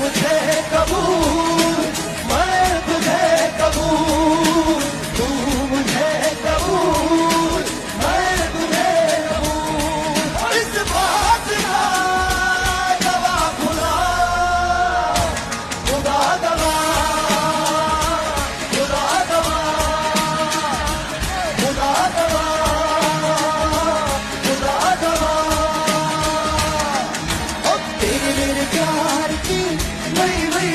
मुझे कबूल, मैं तुझे कबूल, तू मुझे कबूल, मैं तुझे कबूल। और इस बात का गवाह खुदा, खुदा गवाह, खुदा गवाह, खुदा गवाह, खुदा गवाह। ओ तेरे मेरे प्यार की नई नई